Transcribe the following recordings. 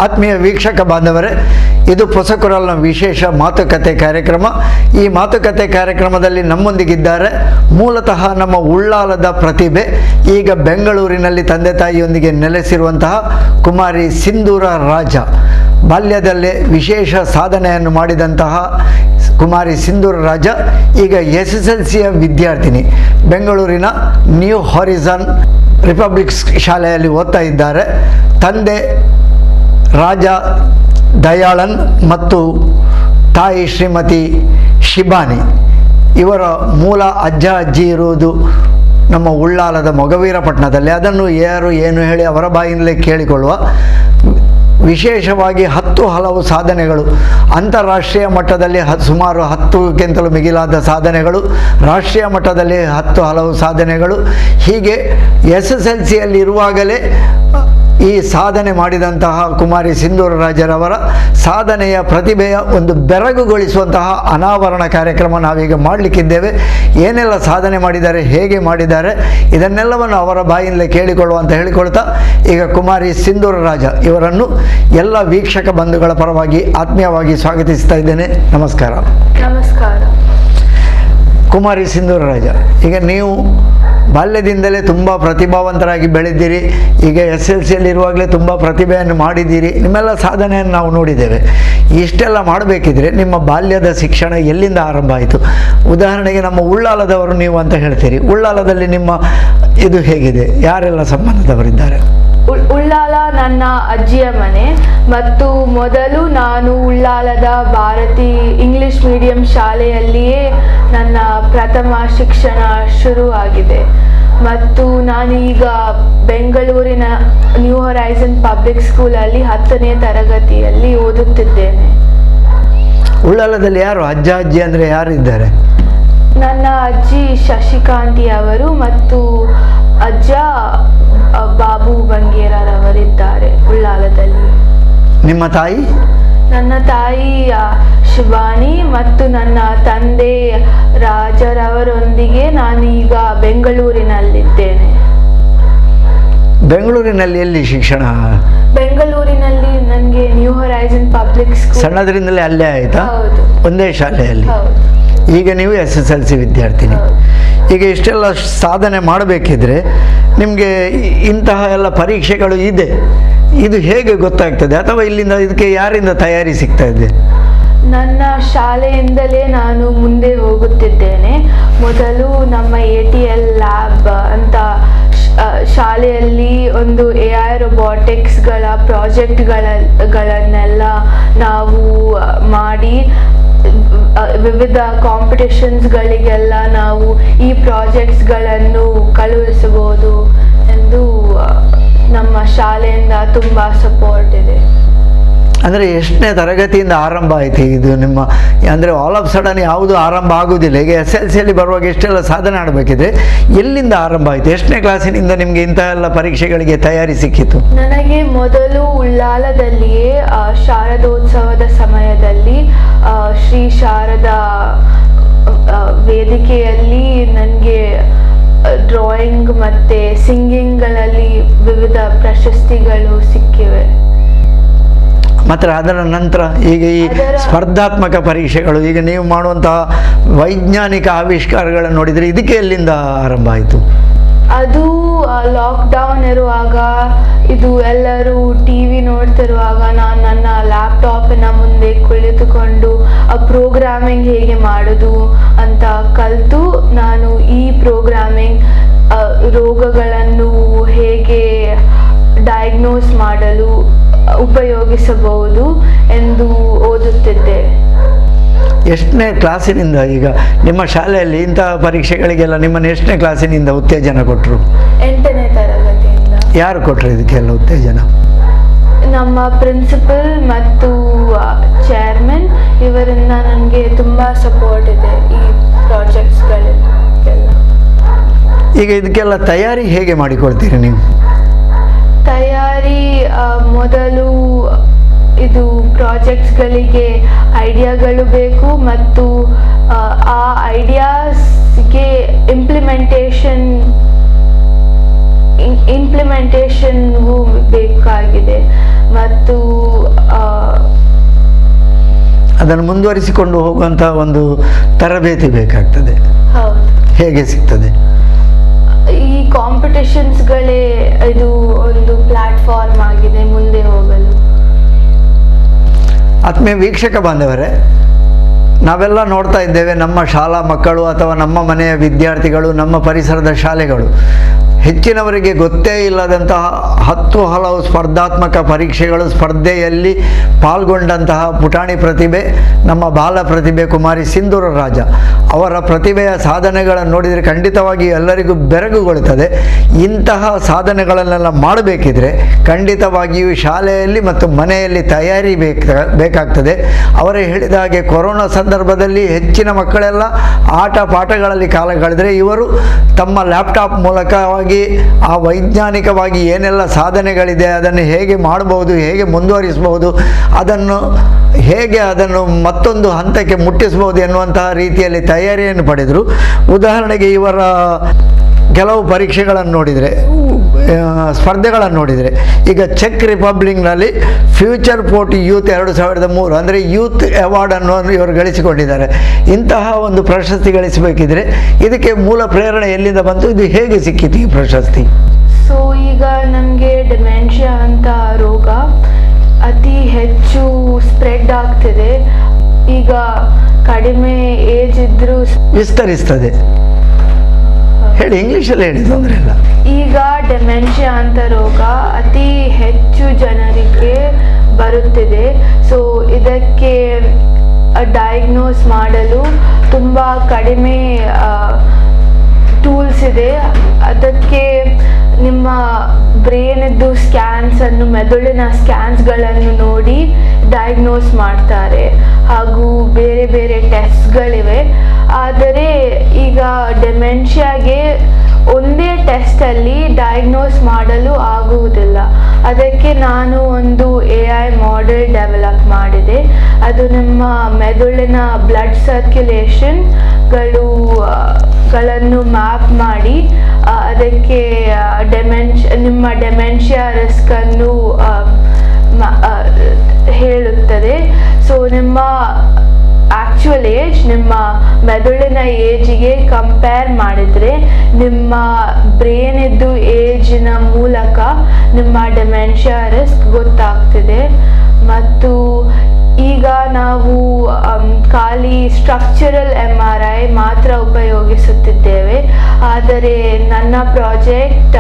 ಆತ್ಮೀಯ ವೀಕ್ಷಕ ಬಾಂಧವರೇ, ಇದು ಹೊಸಕುರಲ್ನ ವಿಶೇಷ ಮಾತುಕತೆ ಕಾರ್ಯಕ್ರಮ. ಈ ಮಾತುಕತೆ ಕಾರ್ಯಕ್ರಮದಲ್ಲಿ ನಮ್ಮೊಂದಿಗಿದ್ದಾರೆ ಮೂಲತಃ ನಮ್ಮ ಉಳ್ಳಾಲದ ಪ್ರತಿಭೆ, ಈಗ ಬೆಂಗಳೂರಿನಲ್ಲಿ ತಂದೆ ತಾಯಿಯೊಂದಿಗೆ ನೆಲೆಸಿರುವಂತಹ ಕುಮಾರಿ ಸಿಂಧೂರ ರಾಜ. ಬಾಲ್ಯದಲ್ಲೇ ವಿಶೇಷ ಸಾಧನೆಯನ್ನು ಮಾಡಿದಂತಹ ಕುಮಾರಿ ಸಿಂಧೂರ ರಾಜ ಈಗ SSLCಯ ವಿದ್ಯಾರ್ಥಿನಿ. ಬೆಂಗಳೂರಿನ ನ್ಯೂ ಹಾರಿಝಾನ್ ರಿಪಬ್ಲಿಕ್ ಶಾಲೆಯಲ್ಲಿ ಓದ್ತಾ ಇದ್ದಾರೆ. ತಂದೆ ರಾಜ ದಯಾಳನ್ ಮತ್ತು ತಾಯಿ ಶ್ರೀಮತಿ ಶಿಬಾನಿ. ಇವರ ಮೂಲ ಅಜ್ಜ ಅಜ್ಜಿ ಇರುವುದು ನಮ್ಮ ಉಳ್ಳಾಲದ ಮೊಗವೀರಪಟ್ಟಣದಲ್ಲಿ. ಅದನ್ನು ಯಾರು ಏನು ಹೇಳಿ ಅವರ ಬಾಯಿಂದಲೇ ಕೇಳಿಕೊಳ್ಳುವ. ವಿಶೇಷವಾಗಿ ಹಲವು ಸಾಧನೆಗಳು, ಅಂತಾರಾಷ್ಟ್ರೀಯ ಮಟ್ಟದಲ್ಲಿ ಸುಮಾರು 10ಕ್ಕಿಂತಲೂ ಮಿಗಿಲಾದ ಸಾಧನೆಗಳು, ರಾಷ್ಟ್ರೀಯ ಮಟ್ಟದಲ್ಲಿ ಹಲವು ಸಾಧನೆಗಳು. ಹೀಗೆ SSLCಯಲ್ಲಿ ಇರುವಾಗಲೇ ಈ ಸಾಧನೆ ಮಾಡಿದಂತಹ ಕುಮಾರಿ ಸಿಂಧೂರ ರಾಜರವರ ಸಾಧನೆಯ ಪ್ರತಿಭೆಯ ಒಂದು ಬೆರಗುಗೊಳಿಸುವಂತಹ ಅನಾವರಣ ಕಾರ್ಯಕ್ರಮ ನಾವೀಗ ಮಾಡಲಿಕ್ಕಿದ್ದೇವೆ. ಏನೆಲ್ಲ ಸಾಧನೆ ಮಾಡಿದ್ದಾರೆ, ಹೇಗೆ ಮಾಡಿದ್ದಾರೆ, ಇದನ್ನೆಲ್ಲವನ್ನು ಅವರ ಬಾಯಿಂದಲೇ ಕೇಳಿಕೊಳ್ಳುವ ಅಂತ ಹೇಳಿಕೊಳ್ತಾ ಈಗ ಕುಮಾರಿ ಸಿಂಧೂರ ರಾಜ ಇವರನ್ನು ಎಲ್ಲ ವೀಕ್ಷಕ ಬಂಧುಗಳ ಪರವಾಗಿ ಆತ್ಮೀಯವಾಗಿ ಸ್ವಾಗತಿಸ್ತಾ ಇದ್ದೇನೆ. ನಮಸ್ಕಾರ. ನಮಸ್ಕಾರ. ಕುಮಾರಿ ಸಿಂಧೂರ ರಾಜ, ಈಗ ನೀವು ಬಾಲ್ಯದಿಂದಲೇ ತುಂಬ ಪ್ರತಿಭಾವಂತರಾಗಿ ಬೆಳೆದಿರಿ. ಈಗ SSLCಯಲ್ಲಿ ಇರುವಾಗಲೇ ತುಂಬ ಪ್ರತಿಭೆಯನ್ನು ಮಾಡಿದ್ದೀರಿ. ನಿಮ್ಮೆಲ್ಲ ಸಾಧನೆಯನ್ನು ನಾವು ನೋಡಿದ್ದೇವೆ. ಇಷ್ಟೆಲ್ಲ ಮಾಡಬೇಕಿದ್ರೆ ನಿಮ್ಮ ಬಾಲ್ಯದ ಶಿಕ್ಷಣ ಎಲ್ಲಿಂದ ಆರಂಭ ಆಯಿತು? ಉದಾಹರಣೆಗೆ ನಮ್ಮ ಉಳ್ಳಾಲದವರು ನೀವು ಅಂತ ಹೇಳ್ತೀರಿ. ಉಳ್ಳಾಲದಲ್ಲಿ ನಿಮ್ಮ ಇದು ಹೇಗಿದೆ? ಯಾರೆಲ್ಲ ಸಂಬಂಧದವರಿದ್ದಾರೆ? ಉಳ್ಳಾಲ ನನ್ನ ಅಜ್ಜಿಯ ಮನೆ ಮತ್ತು ಮೊದಲು ನಾನು ಉಳ್ಳಾಲದ ಭಾರತಿ ಇಂಗ್ಲಿಷ್ ಮೀಡಿಯಂ ಶಾಲೆಯಲ್ಲಿಯೇ ನನ್ನ ಪ್ರಥಮ ಶಿಕ್ಷಣ ಶುರುವಾಗಿದೆ. ಮತ್ತು ನಾನೀಗ ಬೆಂಗಳೂರಿನ ನ್ಯೂ ಹೊರೈಸನ್ ಪಬ್ಲಿಕ್ ಸ್ಕೂಲಲ್ಲಿ 10ನೇ ತರಗತಿಯಲ್ಲಿ ಓದುತ್ತಿದ್ದೇನೆ. ಉಳ್ಳಾಲದಲ್ಲಿ ಯಾರು ಅಜ್ಜ ಅಜ್ಜಿ ಅಂದರೆ ಯಾರಿದ್ದಾರೆ? ನನ್ನ ಅಜ್ಜಿ ಶಶಿಕಾಂತಿ ಅವರು ಮತ್ತು ಅಜ್ಜ ಬಾಬು ಬಂಗೇರರವರಿದ್ದಾರೆ ಉಳ್ಳಾಲದಲ್ಲಿ. ನಿಮ್ಮ ತಾಯಿ? ನನ್ನ ತಾಯಿ ಶಿವಾನಿ ಮತ್ತು ನನ್ನ ತಂದೆ ರಾಜರವರೊಂದಿಗೆ ನಾನೀಗ ಬೆಂಗಳೂರಿನಲ್ಲಿದ್ದೇನೆ. ಬೆಂಗಳೂರಿನಲ್ಲಿ ಎಲ್ಲಿ ಶಿಕ್ಷಣ? ಬೆಂಗಳೂರಿನಲ್ಲಿ ನನಗೆ ನ್ಯೂ ಹೊರೈಸನ್ ಪಬ್ಲಿಕ್ ಸ್ಕೂಲ್. ಸಣ್ಣದರಿಂದಲೇ ಅಲ್ಲೇ ಆಯಿತಾ? ಹೌದು. ಒಂದೇ ಶಾಲೆಯಲ್ಲಿ? ಹೌದು. ಈಗ ನೀವು SSLC ವಿದ್ಯಾರ್ಥಿನಿ. ಈಗ ಇಷ್ಟೆಲ್ಲ ಸಾಧನೆ ಮಾಡಬೇಕಿದ್ರೆ ನಿಮಗೆ ಇಂತಹ ಎಲ್ಲ ಪರೀಕ್ಷೆಗಳು ಇದೆ, ಇದು ಹೇಗೆ ಗೊತ್ತಾಗ್ತದೆ? ಅಥವಾ ಇಲ್ಲಿಂದ ಇದಕ್ಕೆ ಯಾರಿಂದ ತಯಾರಿ ಸಿಗ್ತಾ ಇದೆ? ನನ್ನ ಶಾಲೆಯಿಂದಲೇ ನಾನು ಮುಂದೆ ಹೋಗುತ್ತಿದ್ದೇನೆ. ಮೊದಲು ನಮ್ಮ ATL ಲ್ಯಾಬ್ ಅಂತ ಶಾಲೆಯಲ್ಲಿ ಒಂದು AI ರೊಬೊಟಿಕ್ಸ್ಗಳ ಪ್ರಾಜೆಕ್ಟ್ಗಳನ್ನೆಲ್ಲ ನಾವು ಮಾಡಿ ವಿವಿಧ ಕಾಂಪಿಟೇಷನ್ಸ್ಗಳಿಗೆಲ್ಲ ನಾವು ಈ ಪ್ರಾಜೆಕ್ಟ್ಸ್ಗಳನ್ನು ಕಳುಹಿಸಬಹುದು ಎಂದು ನಮ್ಮ ಶಾಲೆಯಿಂದ ತುಂಬ ಸಪೋರ್ಟ್ ಇದೆ. ಅಂದರೆ ಎಷ್ಟನೇ ತರಗತಿಯಿಂದ ಆರಂಭ ಆಯಿತು ಇದು ನಿಮ್ಮ? ಅಂದರೆ ಆಲ್ ಆಫ್ ಸಡನ್ ಯಾವುದು ಆರಂಭ ಆಗೋದಿಲ್ಲ. ಈಗ SSLCಯಲ್ಲಿ ಬರುವಾಗ ಎಷ್ಟೆಲ್ಲ ಸಾಧನೆ ಮಾಡಬೇಕಿದ್ರೆ ಎಲ್ಲಿಂದ ಆರಂಭ ಆಯಿತು? ಎಷ್ಟನೇ ಕ್ಲಾಸಿನಿಂದ ನಿಮಗೆ ಇಂತಹ ಎಲ್ಲ ಪರೀಕ್ಷೆಗಳಿಗೆ ತಯಾರಿ ಸಿಕ್ಕಿತು? ನನಗೆ ಮೊದಲು ಉಳ್ಳಾಲದಲ್ಲಿಯೇ ಶಾರದೋತ್ಸವದ ಸಮಯದಲ್ಲಿ ಶ್ರೀ ಶಾರದಾ ವೇದಿಕೆಯಲ್ಲಿ ನನಗೆ ಡ್ರಾಯಿಂಗ್ ಮತ್ತು ಸಿಂಗಿಂಗ್ಗಳಲ್ಲಿ ವಿವಿಧ ಪ್ರಶಸ್ತಿಗಳು ಸಿಕ್ಕಿವೆ. ಮತ್ತು ಅದರ ನಂತರ ಈಗ ಈ ಸ್ಪರ್ಧಾತ್ಮಕ ಪರೀಕ್ಷೆಗಳು, ಈಗ ನೀವು ಮಾಡುವಂತಹ ವೈಜ್ಞಾನಿಕ ಆವಿಷ್ಕಾರಗಳನ್ನು ನೋಡಿದರೆ ಇದಕ್ಕೆ ಎಲ್ಲಿಂದ ಆರಂಭ ಆಯಿತು? ಅದು ಲಾಕ್ಡೌನ್ ಇರುವಾಗ, ಇದು ಎಲ್ಲರೂ TV ನೋಡ್ತಿರುವಾಗ ನಾನು ನನ್ನ ಲ್ಯಾಪ್ಟಾಪಿನ ಮುಂದೆ ಕುಳಿತುಕೊಂಡು ಪ್ರೋಗ್ರಾಮಿಂಗ್ ಹೇಗೆ ಮಾಡೋದು ಅಂತ ಕಲಿತು ನಾನು ಈ ಪ್ರೋಗ್ರಾಮಿಂಗ್ ರೋಗಗಳನ್ನು ಹೇಗೆ ಡಯಾಗ್ನೋಸ್ ಮಾಡಲು ಉಪಯೋಗಿಸಬಹುದು ಎಂದು ಓದುತ್ತಿದ್ದೆ. ಎಷ್ಟನೇ ಕ್ಲಾಸಿನಿಂದ ಈಗ ನಿಮ್ಮ ಶಾಲೆಯಲ್ಲಿ ಇಂತಹ ಪರೀಕ್ಷೆಗಳಿಗೆಲ್ಲ ನಿಮ್ಮನ್ನು ಎಷ್ಟನೇ ಕ್ಲಾಸಿನಿಂದ ಉತ್ತೇಜನ ಕೊಟ್ಟರು? 8ನೇ ತರಗತಿಯಿಂದ. ಯಾರು ಕೊಟ್ಟರು ಇದಕ್ಕೆಲ್ಲ ಉತ್ತೇಜನ? ನಮ್ಮ ಪ್ರಿನ್ಸಿಪಲ್ ಮತ್ತು ಚೇರ್ಮನ್ ಇವರಿಂದ ನನಗೆ ತುಂಬ ಸಪೋರ್ಟ್ ಇದೆ ಈ ಪ್ರಾಜೆಕ್ಟ್ಸ್ಗಳೆಲ್ಲ. ಈಗ ಇದಕ್ಕೆಲ್ಲ ತಯಾರಿ ಹೇಗೆ ಮಾಡಿಕೊಳ್ತೀರಿ ನೀವು? ತಯಾರಿ ಮೊದಲು ಇದು ಪ್ರಾಜೆಕ್ಟ್ಸ್ಗಳಿಗೆ ಐಡಿಯಾಗಳು ಬೇಕು ಮತ್ತು ಆ ಐಡಿಯಾಸ್ಗೆ ಇಂಪ್ಲಿಮೆಂಟೇಷನ್ಗೂ ಬೇಕಾಗಿದೆ. ಮತ್ತು ಅದನ್ನು ಮುಂದುವರಿಸಿಕೊಂಡು ಹೋಗುವಂಥ ಒಂದು ತರಬೇತಿ ಬೇಕಾಗ್ತದೆ. ಹೌದು. ಹೇಗೆ ಸಿಗ್ತದೆ? ಈ ಕಾಂಪಿಟೇಷನ್ಸ್ಗಳೇ ಇದು ಒಂದು ಪ್ಲಾಟ್ಫಾರ್ಮ್ ಆಗಿದೆ ಮುಂದೆ ಹೋಗಲು. ಆತ್ಮೀಯ ವೀಕ್ಷಕ ಬಾಂಧವರೇ, ನಾವೆಲ್ಲ ನೋಡ್ತಾ ಇದ್ದೇವೆ, ನಮ್ಮ ಶಾಲಾ ಮಕ್ಕಳು ಅಥವಾ ನಮ್ಮ ಮನೆಯ ವಿದ್ಯಾರ್ಥಿಗಳು, ನಮ್ಮ ಪರಿಸರದ ಶಾಲೆಗಳು ಹೆಚ್ಚಿನವರಿಗೆ ಗೊತ್ತೇ ಇಲ್ಲದಂತಹ ಹಲವು ಸ್ಪರ್ಧಾತ್ಮಕ ಪರೀಕ್ಷೆಗಳು, ಸ್ಪರ್ಧೆಯಲ್ಲಿ ಪಾಲ್ಗೊಂಡಂತಹ ಪುಟಾಣಿ ಪ್ರತಿಭೆ, ನಮ್ಮ ಬಾಲ ಪ್ರತಿಭೆ ಕುಮಾರಿ ಸಿಂಧೂರ ರಾಜ ಅವರ ಪ್ರತಿಭೆಯ ಸಾಧನೆಗಳನ್ನು ನೋಡಿದರೆ ಖಂಡಿತವಾಗಿ ಎಲ್ಲರಿಗೂ ಬೆರಗುಗೊಳ್ಳುತ್ತದೆ. ಇಂತಹ ಸಾಧನೆಗಳನ್ನೆಲ್ಲ ಮಾಡಬೇಕಿದ್ರೆ ಖಂಡಿತವಾಗಿಯೂ ಶಾಲೆಯಲ್ಲಿ ಮತ್ತು ಮನೆಯಲ್ಲಿ ತಯಾರಿ ಬೇಕಾಗ್ತದೆ. ಅವರೇ ಹೇಳಿದ ಹಾಗೆ ಕೊರೋನಾ ಸಂದರ್ಭದಲ್ಲಿ ಹೆಚ್ಚಿನ ಮಕ್ಕಳೆಲ್ಲ ಆಟ ಪಾಠಗಳಲ್ಲಿ ಕಾಲ ಕಳೆದರೆ ಇವರು ತಮ್ಮ ಲ್ಯಾಪ್ಟಾಪ್ ಮೂಲಕವಾಗಿ ಆ ವೈಜ್ಞಾನಿಕವಾಗಿ ಏನೆಲ್ಲ ಸಾಧನೆಗಳಿದೆ, ಅದನ್ನು ಹೇಗೆ ಮಾಡಬಹುದು, ಹೇಗೆ ಮುಂದುವರಿಸಬಹುದು, ಅದನ್ನು ಮತ್ತೊಂದು ಹಂತಕ್ಕೆ ಮುಟ್ಟಿಸಬಹುದು ಎನ್ನುವಂತಹ ರೀತಿಯಲ್ಲಿ ತಯಾರಿಯನ್ನು ಪಡೆದರು. ಉದಾಹರಣೆಗೆ ಇವರ ಕೆಲವು ಪರೀಕ್ಷೆಗಳನ್ನು ನೋಡಿದರೆ, ಸ್ಪರ್ಧೆಗಳನ್ನು ನೋಡಿದರೆ, ಈಗ ಚೆಕ್ ರಿಪಬ್ಲಿಕ್ನಲ್ಲಿ ಫ್ಯೂಚರ್ ಪೋರ್ಟ್ ಯೂತ್ 2003 ಅಂದರೆ ಯೂತ್ ಅವಾರ್ಡನ್ನು ಇವರು ಗಳಿಸಿಕೊಂಡಿದ್ದಾರೆ. ಇಂತಹ ಒಂದು ಪ್ರಶಸ್ತಿ ಗಳಿಸಬೇಕಿದ್ರೆ ಇದಕ್ಕೆ ಮೂಲ ಪ್ರೇರಣೆ ಎಲ್ಲಿಂದ ಬಂತು? ಇದು ಹೇಗೆ ಸಿಕ್ಕಿತು ಈ ಪ್ರಶಸ್ತಿ? ಸೊ ಈಗ ನಮಗೆ ಡಿಮೆನ್ಷಿಯಾ ಅಂತ ರೋಗ ಅತಿ ಹೆಚ್ಚು ಸ್ಪ್ರೆಡ್ ಆಗ್ತಿದೆ. ಈಗ ಕಡಿಮೆ ಏಜ್ ಇದ್ರೂ ವಿಸ್ತರಿಸ್ತದೆ. ಹೇಳಿ, ಇಂಗ್ಲೀಷಲ್ಲಿ ಹೇಳಿ, ತೊಂದರೆ ಇಲ್ಲ. ಈಗ ಡೆಮೆನ್ಷಿಯಾ ಅಂತ ರೋಗ ಅತಿ ಹೆಚ್ಚು ಜನರಿಗೆ ಬರುತ್ತಿದೆ. ಸೊ ಇದಕ್ಕೆ ಡಯಾಗ್ನೋಸ್ ಮಾಡಲು ತುಂಬ ಕಡಿಮೆ ಟೂಲ್ಸ್ ಇದೆ. ಅದಕ್ಕೆ ನಿಮ್ಮ ಬ್ರೈನದ್ದು ಸ್ಕ್ಯಾನ್ಸನ್ನು, ಮೆದುಳಿನ ಸ್ಕ್ಯಾನ್ಸ್ಗಳನ್ನು ನೋಡಿ ಡಯಾಗ್ನೋಸ್ ಮಾಡ್ತಾರೆ. ಹಾಗೂ ಬೇರೆ ಬೇರೆ ಟೆಸ್ಟ್ಗಳಿವೆ. ಆದರೆ ಈಗ ಡೆಮೆನ್ಷಿಯಾಗೆ ಒಂದೇ ಟೆಸ್ಟಲ್ಲಿ ಡಯಾಗ್ನೋಸ್ ಮಾಡಲು ಆಗುವುದಿಲ್ಲ. ಅದಕ್ಕೆ ನಾನು ಒಂದು AI ಮಾಡೆಲ್ ಡೆವಲಪ್ ಮಾಡಿದೆ. ಅದು ನಿಮ್ಮ ಮೆದುಳಿನ ಬ್ಲಡ್ ಸರ್ಕ್ಯುಲೇಷನ್ಗಳನ್ನು ಮ್ಯಾಪ್ ಮಾಡಿ ಅದಕ್ಕೆ ನಿಮ್ಮ ಡೆಮೆನ್ಷಿಯಾ ರಿಸ್ಕನ್ನು ಹೇಳುತ್ತದೆ. ಸೊ ನಿಮ್ಮ ಆ್ಯಕ್ಚುಯಲ್ ಏಜ್ ನಿಮ್ಮ ಮೆದುಳಿನ ಏಜಿಗೆ ಕಂಪೇರ್ ಮಾಡಿದರೆ ನಿಮ್ಮ ಬ್ರೈನಿದ್ದು ಏಜಿನ ಮೂಲಕ ನಿಮ್ಮ ಡೆಮೆನ್ಷಿಯಾ ರಿಸ್ಕ್ ಗೊತ್ತಾಗ್ತಿದೆ. ಮತ್ತು ಈಗ ನಾವು ಖಾಲಿ ಸ್ಟ್ರಕ್ಚರಲ್ MRI ಮಾತ್ರ ಉಪಯೋಗಿಸುತ್ತಿದ್ದೇವೆ. ಆದರೆ ನನ್ನ ಪ್ರಾಜೆಕ್ಟ್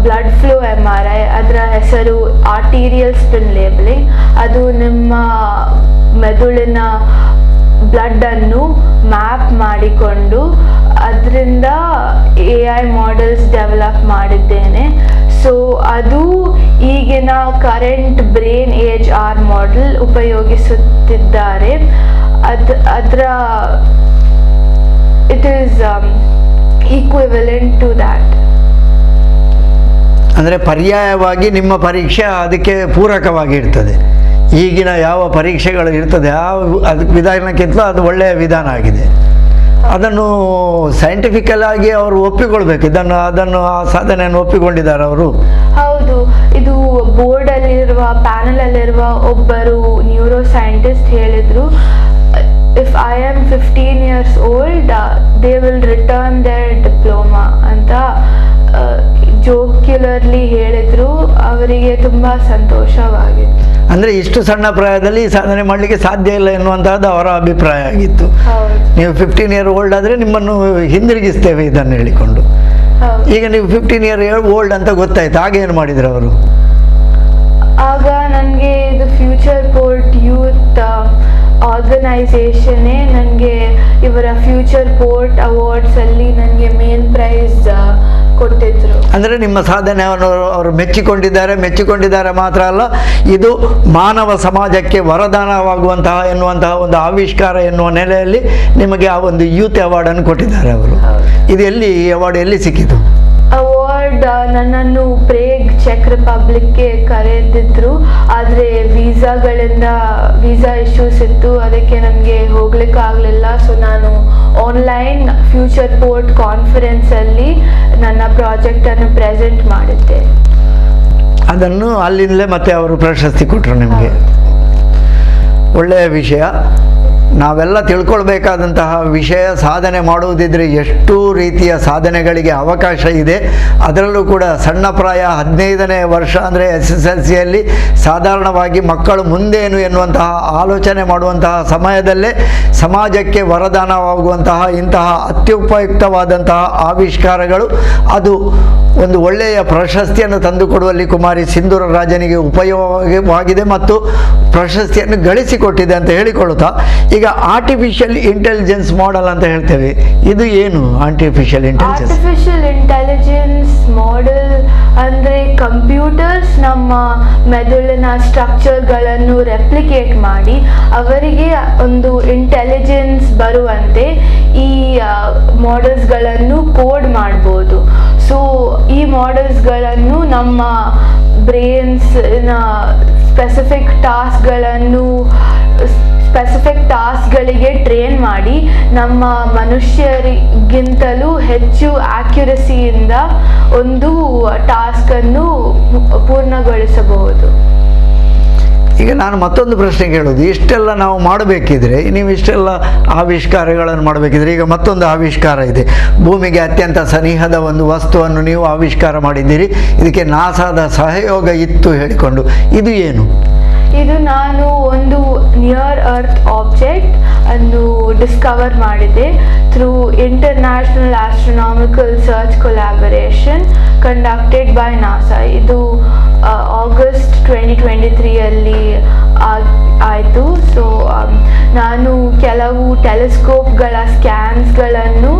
ಬ್ಲಡ್ ಫ್ಲೋ MRI, ಅದರ ಹೆಸರು ಆರ್ಟೀರಿಯಲ್ ಸ್ಪಿನ್ ಲೇಬಲಿಂಗ್. ಅದು ನಿಮ್ಮ ಮೆದುಳಿನ ಬ್ಲಡ್ಡನ್ನು ಮ್ಯಾಪ್ ಮಾಡಿಕೊಂಡು ಅದರಿಂದ AI ಮಾಡೆಲ್ಸ್ ಡೆವಲಪ್ ಮಾಡಿದ್ದೇನೆ. ಸೊ ಅದು ಈಗಿನ ಕರೆಂಟ್ ಬ್ರೈನ್ ಏಜ್ ಮಾಡೆಲ್ ಉಪಯೋಗಿಸುತ್ತಿದ್ದಾರೆ. ಅದರ it is equivalent to that. ಅಂದರೆ ಪರ್ಯಾಯವಾಗಿ ನಿಮ್ಮ ಪರೀಕ್ಷೆ ಅದಕ್ಕೆ ಪೂರಕವಾಗಿ ಇರ್ತದೆ. ಈಗಿನ ಯಾವ ಪರೀಕ್ಷೆಗಳು ಇರ್ತದೆ ಅದಕ್ಕೆ ವಿಧಾನಕ್ಕಿಂತ ಅದು ಒಳ್ಳೆಯ ವಿಧಾನ ಆಗಿದೆ. ಅದನ್ನು ಸೈಂಟಿಫಿಕಲ್ ಆಗಿ ಅವರು ಒಪ್ಪಿಕೊಳ್ಬೇಕು. ಅದನ್ನು ಆ ಸಾಧನೆಯನ್ನು ಒಪ್ಪಿಕೊಂಡಿದ್ದಾರೆ ಅವರು. ಹೌದು. ಇದು ಬೋರ್ಡಲ್ಲಿರುವ ಪ್ಯಾನಲಲ್ಲಿರುವ ಒಬ್ಬರು ನ್ಯೂರೋ ಸೈಂಟಿಸ್ಟ್ ಹೇಳಿದರು, if I am 15 years old they will return their diploma ಅಂತ ಜೋಕ್ಯುಲರ್ಲಿ ಹೇಳಿದ್ರು. ಅವರಿಗೆ ತುಂಬ ಸಂತೋಷವಾಗಿತ್ತು. ಅಂದರೆ ಇಷ್ಟು ಸಣ್ಣ ಪ್ರಾಯದಲ್ಲಿ ಸಾಧನೆ ಮಾಡಲಿಕ್ಕೆ ಸಾಧ್ಯ ಇಲ್ಲ ಎನ್ನುವಂತಹದ್ದು ಅವರ ಅಭಿಪ್ರಾಯ ಆಗಿತ್ತು. ನೀವು 15 years old ಆದರೆ ನಿಮ್ಮನ್ನು ಹಿಂದಿರುಗಿಸ್ತೇವೆ ಇದನ್ನು ಹೇಳಿಕೊಂಡು. ಈಗ ನೀವು 15 years old ಅಂತ ಗೊತ್ತಾಯ್ತು, ಆಗೇನು ಮಾಡಿದ್ರು ಅವರು? ಆಗ ನನಗೆ ಇದು ಫ್ಯೂಚರ್ ಪೋರ್ಟ್ ಯೂತ್ ಆರ್ಗನೈಸೇಷನ್ನೇ ನನಗೆ ಇವರ ಫ್ಯೂಚರ್ ಪೋರ್ಟ್ ಅವಾರ್ಡ್ಸಲ್ಲಿ ನನಗೆ ಮೇನ್ ಪ್ರೈಸ್ ಕೊಟ್ಟಿದ್ರು. ಅಂದರೆ ನಿಮ್ಮ ಸಾಧನೆಯನ್ನು ಅವರು ಮೆಚ್ಚಿಕೊಂಡಿದ್ದಾರೆ ಮಾತ್ರ ಅಲ್ಲ, ಇದು ಮಾನವ ಸಮಾಜಕ್ಕೆ ವರದಾನವಾಗುವಂತಹ ಎನ್ನುವಂತಹ ಒಂದು ಆವಿಷ್ಕಾರ ಎನ್ನುವ ನೆಲೆಯಲ್ಲಿ ನಿಮಗೆ ಆ ಒಂದು ಯೂತ್ ಅವಾರ್ಡನ್ನು ಕೊಟ್ಟಿದ್ದಾರೆ ಅವರು. ಇದು ಎಲ್ಲಿ ಅವಾರ್ಡ್ ಎಲ್ಲಿ ಸಿಕ್ಕಿತು? ಅವಾರ್ಡ್ ನನ್ನನ್ನು ಪ್ರೇಗ್ ಚೆಕ್ ರಿಪಬ್ಲಿಕ್ಗೆ ಕರೆದಿದ್ರು. ಆದರೆ ವೀಸಾ ಇಶ್ಯೂಸ್ ಇತ್ತು, ಅದಕ್ಕೆ ನನಗೆ ಹೋಗ್ಲಿಕ್ಕೆ ಆಗಲಿಲ್ಲ. ಸೊ ನಾನು ಆನ್ಲೈನ್ ಫ್ಯೂಚರ್ ಪೋರ್ಟ್ ಕಾನ್ಫರೆನ್ಸಲ್ಲಿ ನನ್ನ ಪ್ರಾಜೆಕ್ಟನ್ನು ಪ್ರೆಸೆಂಟ್ ಮಾಡಿದ್ದೆ. ಅದನ್ನು ಅಲ್ಲಿಂದಲೇ ಮತ್ತೆ ಅವರು ಪ್ರಶಸ್ತಿ ಕೊಟ್ಟರು ನಿಮಗೆ. ಒಳ್ಳೆಯ ವಿಷಯ. ನಾವೆಲ್ಲ ತಿಳ್ಕೊಳ್ಬೇಕಾದಂತಹ ವಿಷಯ, ಸಾಧನೆ ಮಾಡುವುದಿದ್ರೆ ಎಷ್ಟು ರೀತಿಯ ಸಾಧನೆಗಳಿಗೆ ಅವಕಾಶ ಇದೆ. ಅದರಲ್ಲೂ ಕೂಡ ಸಣ್ಣ ಪ್ರಾಯ 15ನೇ ವರ್ಷ ಅಂದರೆ SSLCಯಲ್ಲಿ ಸಾಧಾರಣವಾಗಿ ಮಕ್ಕಳು ಮುಂದೇನು ಎನ್ನುವಂತಹ ಆಲೋಚನೆ ಮಾಡುವಂತಹ ಸಮಯದಲ್ಲೇ ಸಮಾಜಕ್ಕೆ ವರದಾನವಾಗುವಂತಹ ಇಂತಹ ಅತ್ಯುಪಯುಕ್ತವಾದಂತಹ ಆವಿಷ್ಕಾರಗಳು ಅದು ಒಂದು ಒಳ್ಳೆಯ ಪ್ರಶಸ್ತಿಯನ್ನು ತಂದುಕೊಡುವಲ್ಲಿ ಕುಮಾರಿ ಸಿಂಧೂರ ರಾಜನಿಗೆ ಉಪಯೋಗವಾಗಿದೆ ಮತ್ತು ಪ್ರಶಸ್ತಿಯನ್ನು ಗಳಿಸಿಕೊಟ್ಟಿದೆ ಅಂತ ಹೇಳಿಕೊಳ್ಳುತ್ತಾ, ಈಗ ಆರ್ಟಿಫಿಷಿಯಲ್ ಇಂಟೆಲಿಜೆನ್ಸ್ ಮಾಡೆಲ್ ಅಂತ ಹೇಳ್ತೇವೆ, ಇದು ಏನು artificial intelligence? Artificial intelligence model ಅಂದರೆ ಕಂಪ್ಯೂಟರ್ಸ್ ನಮ್ಮ ಮೆದುಳಿನ ಸ್ಟ್ರಕ್ಚರ್ಗಳನ್ನು ರೆಪ್ಲಿಕೇಟ್ ಮಾಡಿ ಅವರಿಗೆ ಒಂದು ಇಂಟೆಲಿಜೆನ್ಸ್ ಬರುವಂತೆ ಈ ಮಾಡೆಲ್ಸ್ಗಳನ್ನು ಕೋಡ್ ಮಾಡ್ಬೋದು. ಸೊ ಈ ಮಾಡೆಲ್ಸ್ಗಳನ್ನು ನಮ್ಮ ಬ್ರೈನ್ಸ್ನ ಸ್ಪೆಸಿಫಿಕ್ ಟಾಸ್ಕ್ಗಳಿಗೆ ಟ್ರೈನ್ ಮಾಡಿ ನಮ್ಮ ಮನುಷ್ಯರಿಗಿಂತಲೂ ಹೆಚ್ಚು ಆಕ್ಯುರಸಿಯಿಂದ ಒಂದು ಟಾಸ್ಕನ್ನು ಪೂರ್ಣಗೊಳಿಸಬಹುದು. ಈಗ ನಾನು ಮತ್ತೊಂದು ಪ್ರಶ್ನೆ ಕೇಳೋದು, ಇಷ್ಟೆಲ್ಲ ನಾವು ಮಾಡಬೇಕಿದ್ರೆ, ನೀವು ಇಷ್ಟೆಲ್ಲ ಆವಿಷ್ಕಾರಗಳನ್ನು ಮಾಡಬೇಕಿದ್ರೆ, ಈಗ ಮತ್ತೊಂದು ಆವಿಷ್ಕಾರ ಇದೆ, ಭೂಮಿಗೆ ಅತ್ಯಂತ ಸನಿಹದ ಒಂದು ವಸ್ತುವನ್ನು ನೀವು ಆವಿಷ್ಕಾರ ಮಾಡಿದ್ದೀರಿ, ಇದಕ್ಕೆ ನಾಸಾದ ಸಹಯೋಗ ಇತ್ತು ಹೇಳಿಕೊಂಡು, ಇದು ಏನು? ಇದು ನಾನು ಒಂದು ನಿಯರ್ ಅರ್ತ್ ಆಬ್ಜೆಕ್ಟ್ ಅನ್ನು ಡಿಸ್ಕವರ್ ಮಾಡಿದೆ through international astronomical search collaboration conducted by NASA. ಇದು ಆಗಸ್ಟ್ 2023 ಆಯಿತು. ಸೊ ನಾನು ಕೆಲವು ಟೆಲಿಸ್ಕೋಪ್ಗಳ ಸ್ಕ್ಯಾನ್ಸ್ಗಳನ್ನು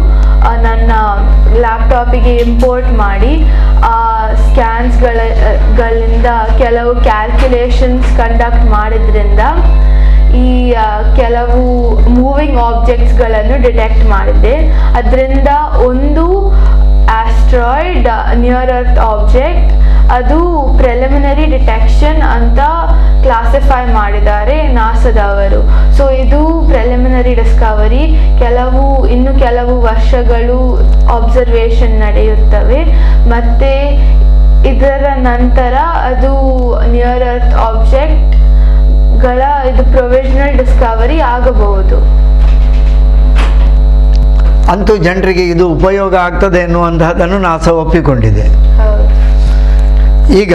ನನ್ನ ಲ್ಯಾಪ್ಟಾಪಿಗೆ ಇಂಪೋರ್ಟ್ ಮಾಡಿ ಆ ಸ್ಕ್ಯಾನ್ಸ್ಗಳಿಂದ ಕೆಲವು ಕ್ಯಾಲ್ಕುಲೇಷನ್ಸ್ ಕಂಡಕ್ಟ್ ಮಾಡಿದ್ರಿಂದ ಈ ಕೆಲವು ಮೂವಿಂಗ್ ಆಬ್ಜೆಕ್ಟ್ಸ್ಗಳನ್ನು ಡಿಟೆಕ್ಟ್ ಮಾಡಿದೆ. ಅದರಿಂದ ಒಂದು ಆಸ್ಟ್ರಾಯ್ಡ್ ನಿಯರ್ ಅರ್ತ್ ಆಬ್ಜೆಕ್ಟ್ ಅದು ಪ್ರಿಲಿಮಿನರಿ ಡಿಟೆಕ್ಷನ್ ಅಂತ ಕ್ಲಾಸಿಫೈ ಮಾಡಿದ್ದಾರೆ ನಾಸಾದವರು. ಸೊ ಇದು ಪ್ರಿಲಿಮಿನರಿ ಡಿಸ್ಕವರಿ. ಇನ್ನು ಕೆಲವು ವರ್ಷಗಳು ಅಬ್ಸರ್ವೇಷನ್ ನಡೆಯುತ್ತವೆ ಮತ್ತು ಇದರ ನಂತರ ಅದು ನಿಯರ್ ಅರ್ತ್ ಆಬ್ಜೆಕ್ಟ್ಗಳ ಇದು ಪ್ರೊವಿಷನಲ್ ಡಿಸ್ಕವರಿ ಆಗಬಹುದು. ಅಂತೂ ಜನರಿಗೆ ಇದು ಉಪಯೋಗ ಆಗ್ತದೆ ಎನ್ನುವಂತಹದ್ದನ್ನು ನಾಸಾ ಒಪ್ಪಿಕೊಂಡಿದೆ. ಈಗ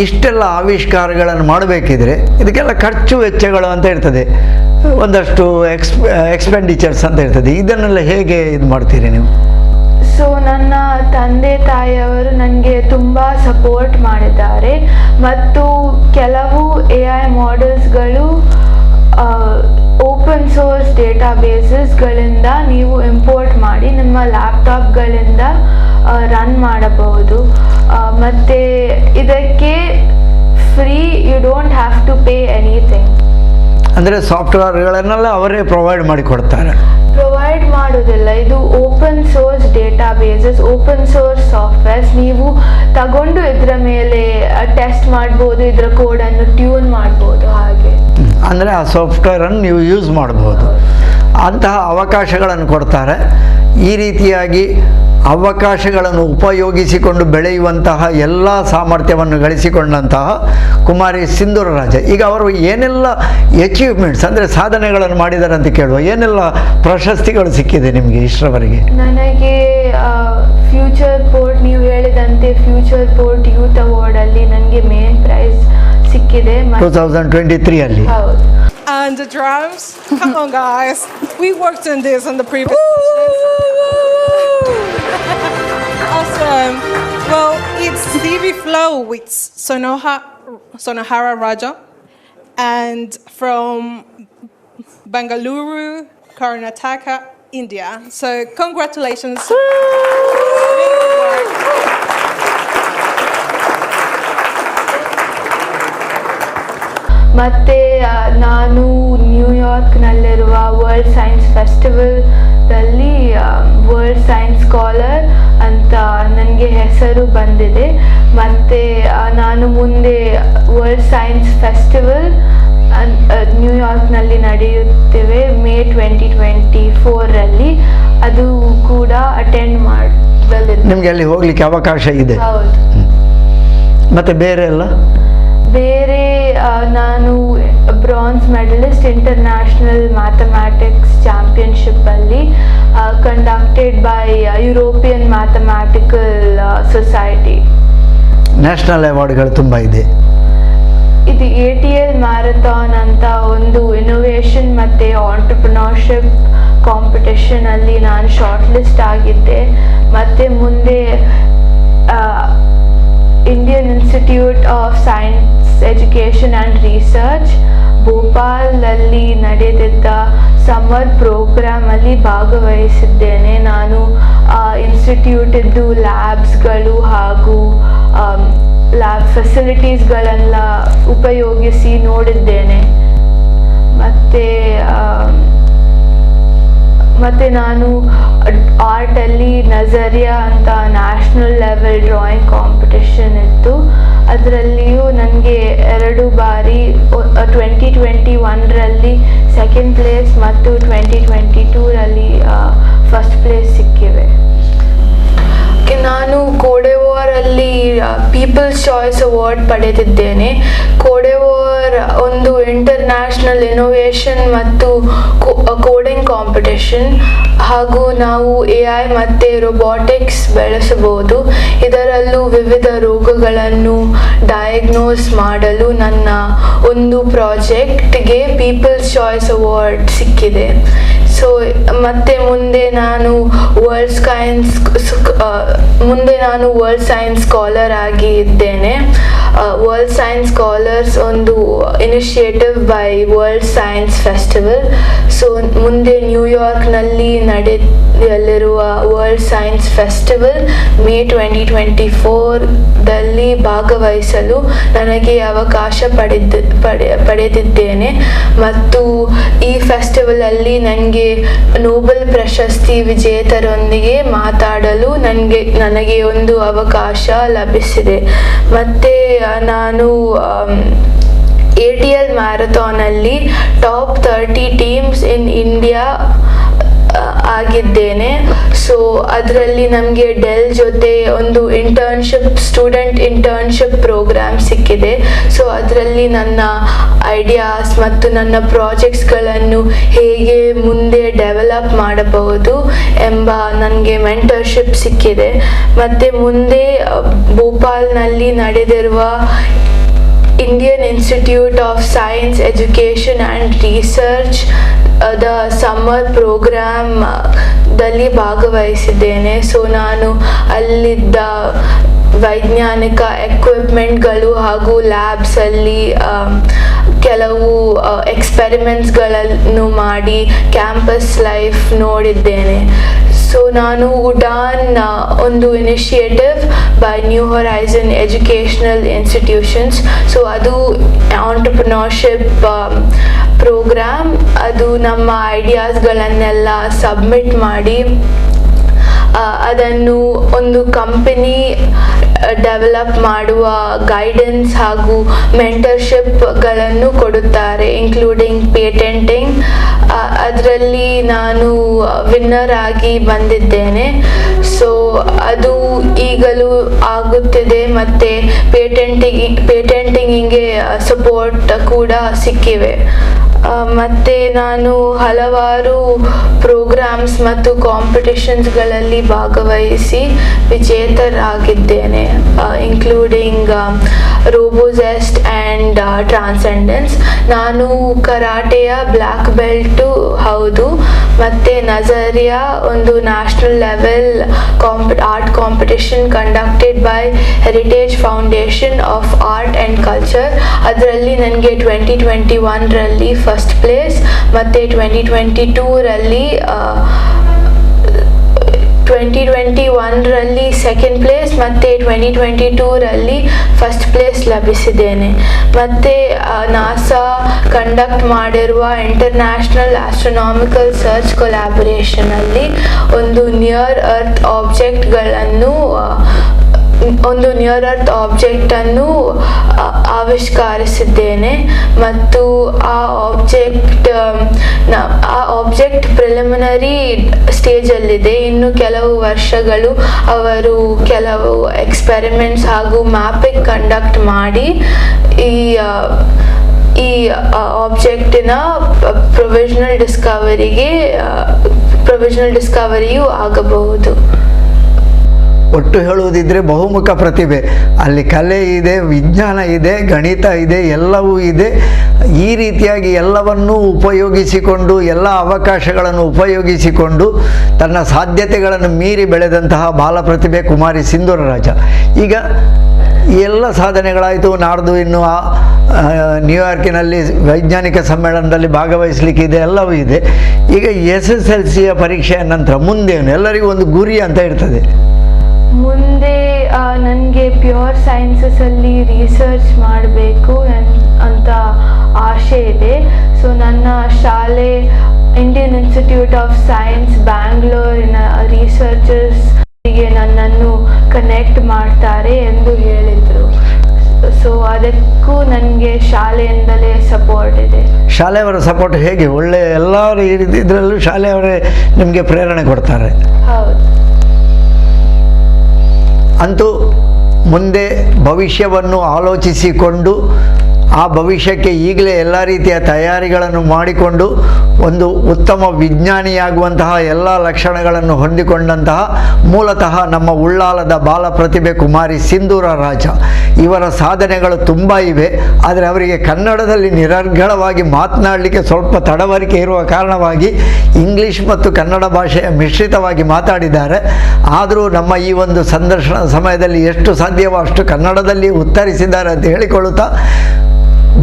ಇಷ್ಟೆಲ್ಲ ಆವಿಷ್ಕಾರಗಳನ್ನು ಮಾಡಬೇಕಿದ್ರೆ ಇದಕ್ಕೆಲ್ಲ ಖರ್ಚು ವೆಚ್ಚಗಳು ಅಂತ ಇರ್ತದೆ, ಒಂದಷ್ಟು ಎಕ್ಸ್ಪೆಂಡಿಚರ್ಸ್ ಅಂತ ಇರ್ತದೆ. ಇದನ್ನೆಲ್ಲ ಹೇಗೆ ಇದು ಮಾಡ್ತೀರಿ ನೀವು? ಸೊ ನನ್ನ ತಂದೆ ತಾಯಿಯವರು ನನಗೆ ತುಂಬ ಸಪೋರ್ಟ್ ಮಾಡಿದ್ದಾರೆ ಮತ್ತು ಕೆಲವು AI ಮಾಡೆಲ್ಸ್ಗಳು ಓಪನ್ ಸೋರ್ಸ್ ಡೇಟಾಬೇಸಸ್ಗಳಿಂದ ನೀವು ಇಂಪೋರ್ಟ್ ಮಾಡಿ ನಿಮ್ಮ ಲ್ಯಾಪ್ಟಾಪ್ಗಳಿಂದ ರನ್ ಮಾಡಬಹುದು. ಮತ್ತು ಇದಕ್ಕೆ free, you don't have to pay anything. ಅಂದರೆ ಸಾಫ್ಟ್ವೇರ್ಗಳನ್ನೆಲ್ಲ ಅವರೇ ಪ್ರೊವೈಡ್ ಮಾಡಿಕೊಡ್ತಾರೆ? ಪ್ರೊವೈಡ್ ಮಾಡೋದಿಲ್ಲ. ಇದು open source databases, open source softwares. ನೀವು ತಗೊಂಡು ಇದರ ಮೇಲೆ ಟೆಸ್ಟ್ ಮಾಡ್ಬೋದು, ಇದರ ಕೋಡನ್ನು ಟ್ಯೂನ್ ಮಾಡ್ಬೋದು. ಹಾಗೆ ಅಂದರೆ ಆ ಸಾಫ್ಟ್ವೇರನ್ನು ನೀವು ಯೂಸ್ ಮಾಡ್ಬೋದು. ಅಂತಹ ಅವಕಾಶಗಳನ್ನು ಕೊಡ್ತಾರೆ. ಈ ರೀತಿಯಾಗಿ ಅವಕಾಶಗಳನ್ನು ಉಪಯೋಗಿಸಿಕೊಂಡು ಬೆಳೆಯುವಂತಹ ಎಲ್ಲ ಸಾಮರ್ಥ್ಯವನ್ನು ಗಳಿಸಿಕೊಂಡಂತಹ ಕುಮಾರಿ ಸಿಂಧೂರ ರಾಜ, ಈಗ ಅವರು ಏನೆಲ್ಲ ಅಚೀವ್ಮೆಂಟ್ಸ್ ಅಂದರೆ ಸಾಧನೆಗಳನ್ನು ಮಾಡಿದ್ದಾರೆ ಅಂತ ಕೇಳುವ, ಏನೆಲ್ಲ ಪ್ರಶಸ್ತಿಗಳು ಸಿಕ್ಕಿದೆ ನಿಮಗೆ ಇಷ್ಟರವರೆಗೆ? ನನಗೆ ಫ್ಯೂಚರ್ ಪೋರ್ಟ್, ನೀವು ಹೇಳಿದಂತೆ ಫ್ಯೂಚರ್ ಪೋರ್ಟ್ ಯೂತ್ ಅವಾರ್ಡಲ್ಲಿ ನನಗೆ ಮೇನ್ ಪ್ರೈಸ್ ಸಿಕ್ಕಿದೆ 2023 ಅಲ್ಲಿ. ಹೌದು. And the drums, come on guys, we worked on this on the previous Awesome. Well, it's CV Flow with Sonohara Raja and from Bangalore, Karnataka, India. So congratulations. ಮತ್ತು ನಾನು ನ್ಯೂಯಾರ್ಕ್ನಲ್ಲಿರುವ world science ಫೆಸ್ಟಿವಲ್ದಲ್ಲಿ world science scholar ಅಂತ ನನಗೆ ಹೆಸರು ಬಂದಿದೆ. ಮತ್ತು ನಾನು ಮುಂದೆ ವರ್ಲ್ಡ್ ಸೈನ್ಸ್ ಫೆಸ್ಟಿವಲ್ ನ್ಯೂಯಾರ್ಕ್ನಲ್ಲಿ ನಡೆಯುತ್ತಿವೆ ಮೇ 2024ರಲ್ಲಿ, ಅದು ಕೂಡ ಅಟೆಂಡ್ ಮಾಡಲಿದೆ. ನಿಮಗೆ ಅಲ್ಲಿ ಹೋಗಲಿಕ್ಕೆ ಅವಕಾಶ ಇದೆ? ಹೌದು. ಮತ್ತು ಬೇರೆ ಎಲ್ಲ? ಬೇರೆ ನಾನು ಬ್ರಾನ್ಸ್ ಮೆಡಲಿಸ್ಟ್ ಇಂಟರ್ನ್ಯಾಷನಲ್ ಮ್ಯಾಥಮ್ಯಾಟಿಕ್ಸ್ ಚಾಂಪಿಯನ್ಶಿಪ್ಪಲ್ಲಿ conducted by European mathematical society. National ಅವಾರ್ಡ್ಗಳು ತುಂಬ ಇದೆ. ಇದು ATL ಮ್ಯಾರಥಾನ್ ಅಂತ ಒಂದು ಇನೋವೇಷನ್ ಮತ್ತು ಆಂಟ್ರಪ್ರಿನರ್ಶಿಪ್ ಕಾಂಪಿಟೇಷನಲ್ಲಿ ನಾನು ಶಾರ್ಟ್ ಲಿಸ್ಟ್ ಆಗಿದ್ದೆ. ಮತ್ತು ಮುಂದೆ Indian Institute of Science Education and Research ಭೋಪಾಲಲ್ಲಿ ನಡೆದಿದ್ದ ಸಮ್ಮರ್ ಪ್ರೋಗ್ರಾಮಲ್ಲಿ ಭಾಗವಹಿಸಿದ್ದೇನೆ. ನಾನು ಇನ್ಸ್ಟಿಟ್ಯೂಟಿದ್ದು ಲ್ಯಾಬ್ಸ್ಗಳು ಹಾಗೂ ಲ್ಯಾಬ್ ಫೆಸಿಲಿಟೀಸ್ಗಳೆಲ್ಲ ಉಪಯೋಗಿಸಿ ನೋಡಿದ್ದೇನೆ. ಮತ್ತು ನಾನು ಆರ್ಟಲ್ಲಿ ನಜರಿಯಾ ಅಂತ ನ್ಯಾಷನಲ್ ಲೆವೆಲ್ ಡ್ರಾಯಿಂಗ್ ಕಾಂಪಿಟೇಷನ್ ಇತ್ತು. ಅದರಲ್ಲಿಯೂ ನನಗೆ 2 ಬಾರಿ 2021ರಲ್ಲಿ ಸೆಕೆಂಡ್ ಪ್ಲೇಸ್ ಮತ್ತು 2022ರಲ್ಲಿ ಫಸ್ಟ್ ಪ್ಲೇಸ್ ಸಿಕ್ಕಿವೆ. ನಾನು ಕೋಡೆವೋರಲ್ಲಿ ಪೀಪಲ್ಸ್ ಚಾಯ್ಸ್ ಅವಾರ್ಡ್ ಪಡೆದಿದ್ದೇನೆ. ಕೋಡೆವೋರ್ ಒಂದು ಇಂಟರ್ನ್ಯಾಷನಲ್ ಇನೋವೇಷನ್ ಮತ್ತು ಕೋಡಿಂಗ್ ಕಾಂಪಿಟೇಷನ್, ಹಾಗೂ ನಾವು AI ಮತ್ತು ರೊಬೊಟಿಕ್ಸ್ ಬೆಳೆಸಬಹುದು. ಇದರಲ್ಲೂ ವಿವಿಧ ರೋಗಗಳನ್ನು ಡಯಾಗ್ನೋಸ್ ಮಾಡಲು ನನ್ನ ಒಂದು ಪ್ರಾಜೆಕ್ಟ್ಗೆ ಪೀಪಲ್ಸ್ ಚಾಯ್ಸ್ ಅವಾರ್ಡ್ ಸಿಕ್ಕಿದೆ. ಸೊ ಮತ್ತೆ ಮುಂದೆ ನಾನು ವರ್ಲ್ಡ್ ಸೈನ್ಸ್ ಸ್ಕಾಲರ್ ಆಗಿ ಇದ್ದೇನೆ. ವರ್ಲ್ಡ್ ಸೈನ್ಸ್ ಸ್ಕಾಲರ್ಸ್ ಒಂದು initiative by world science festival. So ಮುಂದೆ ನ್ಯೂಯಾರ್ಕ್ನಲ್ಲಿ ನಡೆಯಲಿರುವ ವರ್ಲ್ಡ್ ಸೈನ್ಸ್ ಫೆಸ್ಟಿವಲ್ ಮೇ 2024ದಲ್ಲಿ ಭಾಗವಹಿಸಲು ನನಗೆ ಅವಕಾಶ ಪಡೆದಿದ್ದೇನೆ. ಮತ್ತು ಈ ಫೆಸ್ಟಿವಲಲ್ಲಿ ನನಗೆ ನೋಬೆಲ್ ಪ್ರಶಸ್ತಿ ವಿಜೇತರೊಂದಿಗೆ ಮಾತಾಡಲು ನನಗೆ ಒಂದು ಅವಕಾಶ ಲಭಿಸಿದೆ. ಮತ್ತು ನಾನು ATL ಮ್ಯಾರಥಾನಲ್ಲಿ ಟಾಪ್ 30 ಟೀಮ್ಸ್ ಇನ್ ಇಂಡಿಯಾ ಆಗಿದ್ದೇನೆ. ಸೊ ಅದರಲ್ಲಿ ನಮಗೆ ಡೆಲ್ ಜೊತೆ ಒಂದು ಸ್ಟೂಡೆಂಟ್ ಇಂಟರ್ನ್ಶಿಪ್ ಪ್ರೋಗ್ರಾಮ್ ಸಿಕ್ಕಿದೆ. ಸೊ ಅದರಲ್ಲಿ ನನ್ನ ಐಡಿಯಾಸ್ ಮತ್ತು ನನ್ನ ಪ್ರಾಜೆಕ್ಟ್ಸ್ಗಳನ್ನು ಹೇಗೆ ಮುಂದೆ ಡೆವಲಪ್ ಮಾಡಬಹುದು ಎಂಬ ನನಗೆ ಮೆಂಟರ್ಶಿಪ್ ಸಿಕ್ಕಿದೆ. ಮತ್ತು ಮುಂದೆ ಭೋಪಾಲ್ನಲ್ಲಿ ನಡೆದಿರುವ Indian Institute of Science Education and Research the summer ಪ್ರೋಗ್ರಾಮ್ದಲ್ಲಿ ಭಾಗವಹಿಸಿದ್ದೇನೆ. ಸೊ ನಾನು ಅಲ್ಲಿದ್ದ ವೈಜ್ಞಾನಿಕ ಎಕ್ವಿಪ್ಮೆಂಟ್ಗಳು ಹಾಗೂ ಲ್ಯಾಬ್ಸಲ್ಲಿ ಕೆಲವು ಎಕ್ಸ್ಪೆರಿಮೆಂಟ್ಸ್ಗಳನ್ನು ಮಾಡಿ ಕ್ಯಾಂಪಸ್ ಲೈಫ್ ನೋಡಿದ್ದೇನೆ. ಸೊ ನಾನು ಉಡಾನ್ ಒಂದು initiative by new horizon educational institutions. So ಅದು ಆಂಟ್ರಪ್ರಿನರ್ಶಿಪ್ ಪ್ರೋಗ್ರಾಮ್. ಅದು ನಮ್ಮ ಐಡಿಯಾಸ್ಗಳನ್ನೆಲ್ಲ ಸಬ್ಮಿಟ್ ಮಾಡಿ ಅದನ್ನು ಒಂದು ಕಂಪನಿ ಡೆವಲಪ್ ಮಾಡುವ ಗೈಡೆನ್ಸ್ ಹಾಗೂ ಮೆಂಟರ್ಶಿಪ್ಗಳನ್ನು ಕೊಡುತ್ತಾರೆ, ಇನ್ಕ್ಲೂಡಿಂಗ್ ಪೇಟೆಂಟಿಂಗ್. ಅದರಲ್ಲಿ ನಾನು ವಿನ್ನರ್ ಆಗಿ ಬಂದಿದ್ದೇನೆ. ಸೊ ಅದು ಈಗಲೂ ಆಗುತ್ತಿದೆ ಮತ್ತು ಪೇಟೆಂಟಿಂಗಿಗೆ ಸಪೋರ್ಟ್ ಕೂಡ ಸಿಕ್ಕಿವೆ. ಮತ್ತು ನಾನು ಹಲವಾರು ಪ್ರೋಗ್ರಾಮ್ಸ್ ಮತ್ತು ಕಾಂಪಿಟೇಷನ್ಸ್ಗಳಲ್ಲಿ ಭಾಗವಹಿಸಿ ವಿಜೇತರಾಗಿದ್ದೇನೆ, ಇನ್ಕ್ಲೂಡಿಂಗ್ ರೋಬೋಜೆಸ್ಟ್ ಆ್ಯಂಡ್ ಟ್ರಾನ್ಸೆಂಡೆನ್ಸ್. ನಾನು ಕರಾಟೆಯ ಬ್ಲ್ಯಾಕ್ ಬೆಲ್ಟು ಹೌದು. ಮತ್ತು ನಜರಿಯಾ ಒಂದು national level art competition conducted by heritage foundation of art and culture. ಅದರಲ್ಲಿ ನನಗೆ 2021ರಲ್ಲಿ ಫಸ್ಟ್ ಪ್ಲೇಸ್ ಮತ್ತು 2021ರಲ್ಲಿ ಸೆಕೆಂಡ್ ಪ್ಲೇಸ್ ಮತ್ತು 2022ರಲ್ಲಿ ಫಸ್ಟ್ ಪ್ಲೇಸ್ ಲಭಿಸಿದ್ದೇನೆ. ಮತ್ತು ನಾಸಾ ಕಂಡಕ್ಟ್ ಮಾಡಿರುವ ಇಂಟರ್ನ್ಯಾಷನಲ್ ಆಸ್ಟ್ರೋನಾಮಿಕಲ್ ಸರ್ಚ್ ಕೊಲ್ಯಾಬೊರೇಷನಲ್ಲಿ ಒಂದು ನಿಯರ್ ಅರ್ತ್ ಆಬ್ಜೆಕ್ಟ್ಗಳನ್ನು ಒಂದು ನಿಯರ್ ಅರ್ತ್ ಆಬ್ಜೆಕ್ಟನ್ನು ಆವಿಷ್ಕರಿಸಿದ್ದೇನೆ ಮತ್ತು ಆ ಆಬ್ಜೆಕ್ಟ್ ಪ್ರಿಲಿಮಿನರಿ ಸ್ಟೇಜಲ್ಲಿದೆ. ಇನ್ನು ಕೆಲವು ವರ್ಷಗಳು ಅವರು ಕೆಲವು ಎಕ್ಸ್ಪೆರಿಮೆಂಟ್ಸ್ ಹಾಗೂ ಮ್ಯಾಪಿಂಗ್ ಕಂಡಕ್ಟ್ ಮಾಡಿ ಈ ಆಬ್ಜೆಕ್ಟಿನ ಪ್ರೊವಿಷನಲ್ ಡಿಸ್ಕವರಿಯೂ ಆಗಬಹುದು. ಒಟ್ಟು ಹೇಳುವುದಿದ್ರೆ ಬಹುಮುಖ ಪ್ರತಿಭೆ, ಅಲ್ಲಿ ಕಲೆ ಇದೆ, ವಿಜ್ಞಾನ ಇದೆ, ಗಣಿತ ಇದೆ, ಎಲ್ಲವೂ ಇದೆ. ಈ ರೀತಿಯಾಗಿ ಎಲ್ಲವನ್ನೂ ಉಪಯೋಗಿಸಿಕೊಂಡು, ಎಲ್ಲ ಅವಕಾಶಗಳನ್ನು ಉಪಯೋಗಿಸಿಕೊಂಡು ತನ್ನ ಸಾಧ್ಯತೆಗಳನ್ನು ಮೀರಿ ಬೆಳೆದಂತಹ ಬಾಲ ಪ್ರತಿಭೆ ಕುಮಾರಿ ಸಿಂಧೂರ ರಾಜ. ಈಗ ಎಲ್ಲ ಸಾಧನೆಗಳಾಯಿತು. ನಾಡ್ದು ಇನ್ನು ನ್ಯೂಯಾರ್ಕಿನಲ್ಲಿ ವೈಜ್ಞಾನಿಕ ಸಮ್ಮೇಳನದಲ್ಲಿ ಭಾಗವಹಿಸಲಿಕ್ಕಿದೆ, ಎಲ್ಲವೂ ಇದೆ. ಈಗ SSLCಯ ಪರೀಕ್ಷೆಯ ನಂತರ ಮುಂದೇನು? ಎಲ್ಲರಿಗೂ ಒಂದು ಗುರಿ ಅಂತ ಇರ್ತದೆ. ಮುಂದೆ ನನಗೆ ಪ್ಯೂರ್ ಸೈನ್ಸಸಲ್ಲಿ ರಿಸರ್ಚ್ ಮಾಡಬೇಕು ಅಂತ ಆಸೆ ಇದೆ. ಸೊ ನನ್ನ ಶಾಲೆ ಇಂಡಿಯನ್ ಇನ್ಸ್ಟಿಟ್ಯೂಟ್ ಆಫ್ ಸೈನ್ಸ್ ಬ್ಯಾಂಗ್ಳೂರಿನ ರಿಸರ್ಚರ್ಸ್ಗೆ ನನ್ನನ್ನು ಕನೆಕ್ಟ್ ಮಾಡ್ತಾರೆ ಎಂದು ಹೇಳಿದರು. ಸೊ ಅದಕ್ಕೂ ನನಗೆ ಶಾಲೆಯಿಂದಲೇ ಸಪೋರ್ಟ್ ಇದೆ. ಶಾಲೆಯವರ ಸಪೋರ್ಟ್ ಹೇಗೆ? ಒಳ್ಳೆ ಎಲ್ಲರೂ ಇದರಲ್ಲೂ ಶಾಲೆಯವರೇ ನಿಮಗೆ ಪ್ರೇರಣೆ ಕೊಡ್ತಾರೆ. ಹೌದು. ಅಂತೂ ಮುಂದೆ ಭವಿಷ್ಯವನ್ನು ಆಲೋಚಿಸಿಕೊಂಡು ಆ ಭವಿಷ್ಯಕ್ಕೆ ಈಗಲೇ ಎಲ್ಲ ರೀತಿಯ ತಯಾರಿಗಳನ್ನು ಮಾಡಿಕೊಂಡು ಒಂದು ಉತ್ತಮ ವಿಜ್ಞಾನಿಯಾಗುವಂತಹ ಎಲ್ಲ ಲಕ್ಷಣಗಳನ್ನು ಹೊಂದಿಕೊಂಡಂತಹ ಮೂಲತಃ ನಮ್ಮ ಉಳ್ಳಾಲದ ಬಾಲ ಪ್ರತಿಭೆ ಕುಮಾರಿ ಸಿಂಧೂರ ರಾಜ. ಇವರ ಸಾಧನೆಗಳು ತುಂಬ ಇವೆ. ಆದರೆ ಅವರಿಗೆ ಕನ್ನಡದಲ್ಲಿ ನಿರರ್ಗಳವಾಗಿ ಮಾತನಾಡಲಿಕ್ಕೆ ಸ್ವಲ್ಪ ತಡವರಿಕೆ ಇರುವ ಕಾರಣವಾಗಿ ಇಂಗ್ಲೀಷ್ ಮತ್ತು ಕನ್ನಡ ಭಾಷೆಯ ಮಿಶ್ರಿತವಾಗಿ ಮಾತಾಡಿದ್ದಾರೆ. ಆದರೂ ನಮ್ಮ ಈ ಒಂದು ಸಂದರ್ಶನದ ಸಮಯದಲ್ಲಿ ಎಷ್ಟು ಸಾಧ್ಯವೋ ಅಷ್ಟು ಕನ್ನಡದಲ್ಲಿ ಉತ್ತರಿಸಿದ್ದಾರೆ ಅಂತ ಹೇಳಿಕೊಳ್ಳುತ್ತಾ,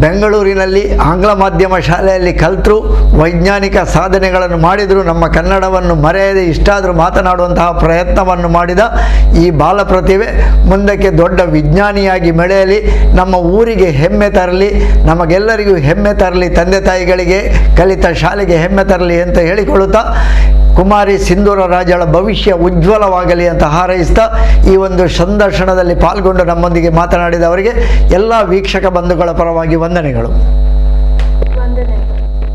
ಬೆಂಗಳೂರಿನಲ್ಲಿ ಆಂಗ್ಲ ಮಾಧ್ಯಮ ಶಾಲೆಯಲ್ಲಿ ಕಲಿತರು, ವೈಜ್ಞಾನಿಕ ಸಾಧನೆಗಳನ್ನು ಮಾಡಿದರು. ನಮ್ಮ ಕನ್ನಡವನ್ನು ಮರೆಯದೆ ಇಷ್ಟಾದರೂ ಮಾತನಾಡುವಂತಹ ಪ್ರಯತ್ನವನ್ನು ಮಾಡಿದ ಈ ಬಾಲ ಪ್ರತಿಭೆ ಮುಂದಕ್ಕೆ ದೊಡ್ಡ ವಿಜ್ಞಾನಿಯಾಗಿ ಬೆಳೆಯಲಿ, ನಮ್ಮ ಊರಿಗೆ ಹೆಮ್ಮೆ ತರಲಿ, ನಮಗೆಲ್ಲರಿಗೂ ಹೆಮ್ಮೆ ತರಲಿ, ತಂದೆ ತಾಯಿಗಳಿಗೆ, ಕಲಿತ ಶಾಲೆಗೆ ಹೆಮ್ಮೆ ತರಲಿ ಅಂತ ಹೇಳಿಕೊಳ್ಳುತ್ತಾ, ಕುಮಾರಿ ಸಿಂಧೂರ ರಾಜಳ ಭವಿಷ್ಯ ಉಜ್ವಲವಾಗಲಿ ಅಂತ ಹಾರೈಸ್ತಾ ಈ ಒಂದು ಸಂದರ್ಶನದಲ್ಲಿ ಪಾಲ್ಗೊಂಡು ನಮ್ಮೊಂದಿಗೆ ಮಾತನಾಡಿದವರಿಗೆ ಎಲ್ಲ ವೀಕ್ಷಕ ಬಂಧುಗಳ ಪರವಾಗಿ ವಂದನೆಗಳು.